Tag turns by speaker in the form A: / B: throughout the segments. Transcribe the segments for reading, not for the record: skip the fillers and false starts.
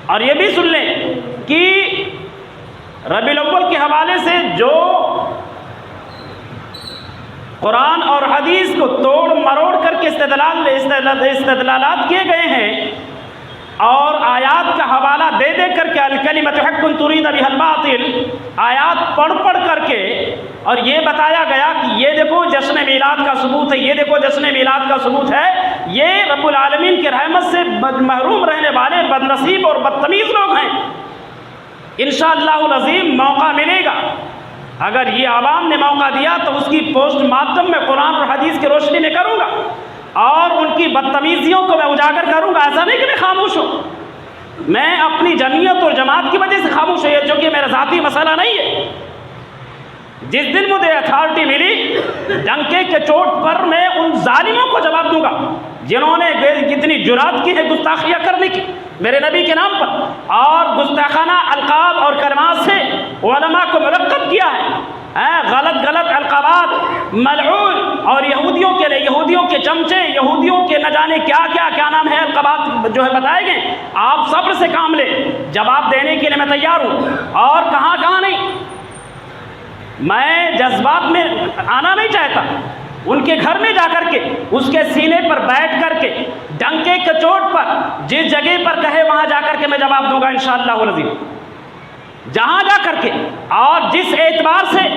A: اور یہ بھی سن لیں کہ ربیع الاول کے حوالے سے جو قرآن اور حدیث کو توڑ مروڑ کر کے استدلالات کیے گئے ہیں اور آیات کا حوالہ دے دے کر کے الکلمۃ حق ترید بها الباطل آیات پڑھ پڑھ کر کے اور یہ بتایا گیا کہ یہ دیکھو جشن میلاد کا ثبوت ہے، یہ دیکھو جشن میلاد کا ثبوت ہے، یہ رب العالمین کی رحمت سے محروم رہنے والے بدنصیب اور بدتمیز لوگ ہیں۔ انشاءاللہ العظیم موقع ملے گا، اگر یہ عوام نے موقع دیا تو اس کی پوسٹ مارٹم میں قرآن اور حدیث کی روشنی میں کروں گا اور ان کی بدتمیزیوں کو میں اجاگر کروں گا۔ ایسا نہیں کہ میں خاموش ہوں، میں اپنی جمعیت اور جماعت کی وجہ سے خاموش ہوں، جو کہ میرا ذاتی مسئلہ نہیں ہے۔ جس دن مجھے اتھارٹی ملی ڈنکے کے چوٹ پر میں ان ظالموں کو جواب دوں گا جنہوں نے کتنی جرات کی ہے گستاخیاں کرنے کی میرے نبی کے نام پر اور گستاخانہ القاب اور کلمات سے علماء کو ملقب کیا ہے، غلط القابات ملعون، اور یہودیوں کے لیے یہودیوں کے چمچے، یہودیوں کے نہ جانے کیا نام ہے القابات جو ہے بتائے گئے۔ آپ صبر سے کام لیں، جواب دینے کے لیے میں تیار ہوں، اور کہاں نہیں۔ میں جذبات میں آنا نہیں چاہتا، ان کے گھر میں جا کر کے اس کے سینے پر بیٹھ کر کے ڈنکے کے چوٹ پر جس جگہ پر کہے وہاں جا کر کے میں جواب دوں گا انشاءاللہ العظیم، جہاں جا کر کے اور جس اعتبار سے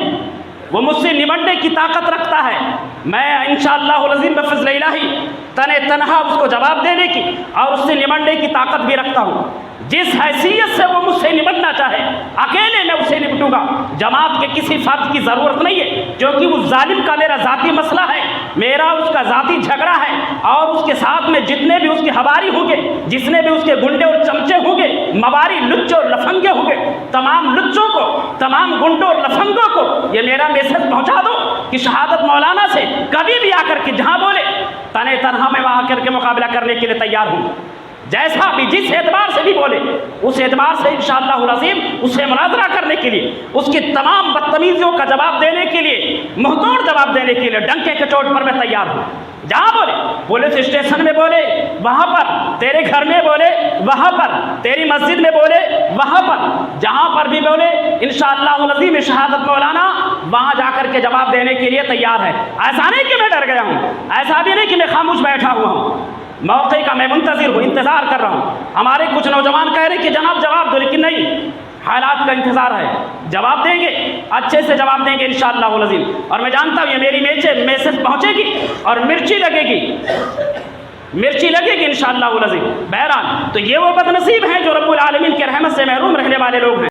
A: وہ مجھ سے نمٹنے کی طاقت رکھتا ہے، میں انشاءاللہ العظیم بفضل الہی تنہا اس کو جواب دینے کی اور اس سے نمٹنے کی طاقت بھی رکھتا ہوں۔ جس حیثیت سے وہ مجھ سے نمٹنا چاہے اکیلے میں اس سے نمٹوں گا، جماعت کے کسی فرد کی ضرورت نہیں ہے، کیونکہ اس ظالم کا میرا ذاتی مسئلہ ہے، میرا اس کا ذاتی جھگڑا ہے، اور اس کے ساتھ میں جتنے بھی اس کے حواری ہوں گے، جتنے بھی اس کے گنڈے اور چمچے ہوں گے، مواری لچ اور لفنگے ہوں گے، تمام لچوں کو، تمام گنڈوں اور لفنگوں کو یہ میرا میسج پہنچا دو کہ شہادت مولانا سے کبھی بھی آ کر کے جہاں بولے تنہا میں وہاں کر کے مقابلہ کرنے کے لیے تیار ہوں، جیسا بھی جس اعتبار سے بھی بولے اس اعتبار سے انشاءاللہ العظیم اسے مناظرہ کرنے کے لیے، اس کی تمام بدتمیزیوں کا جواب دینے کے لیے، منہ توڑ جواب دینے کے لیے ڈنکے کے چوٹ پر میں تیار ہوں۔ جہاں بولے، پولیس اسٹیشن میں بولے وہاں پر، تیرے گھر میں بولے وہاں پر، تیری مسجد میں بولے وہاں پر، جہاں پر بھی بولے انشاءاللہ العظیم شہادت مولانا وہاں جا کر کے جواب دینے کے لیے تیار ہے۔ ایسا نہیں کہ میں ڈر گیا ہوں، ایسا بھی نہیں کہ میں خاموش بیٹھا ہوا ہوں، موقع کا میں منتظر ہوں، انتظار کر رہا ہوں۔ ہمارے کچھ نوجوان کہہ رہے کہ جناب جواب دو، لیکن نہیں، حالات کا انتظار ہے، جواب دیں گے، اچھے سے جواب دیں گے انشاءاللہ العظیم، اور میں جانتا ہوں یہ میری میسج پہنچے گی اور مرچی لگے گی انشاءاللہ العظیم۔ بہرحال تو یہ وہ بدنصیب ہیں جو رب العالمین کی رحمت سے محروم رہنے والے لوگ ہیں۔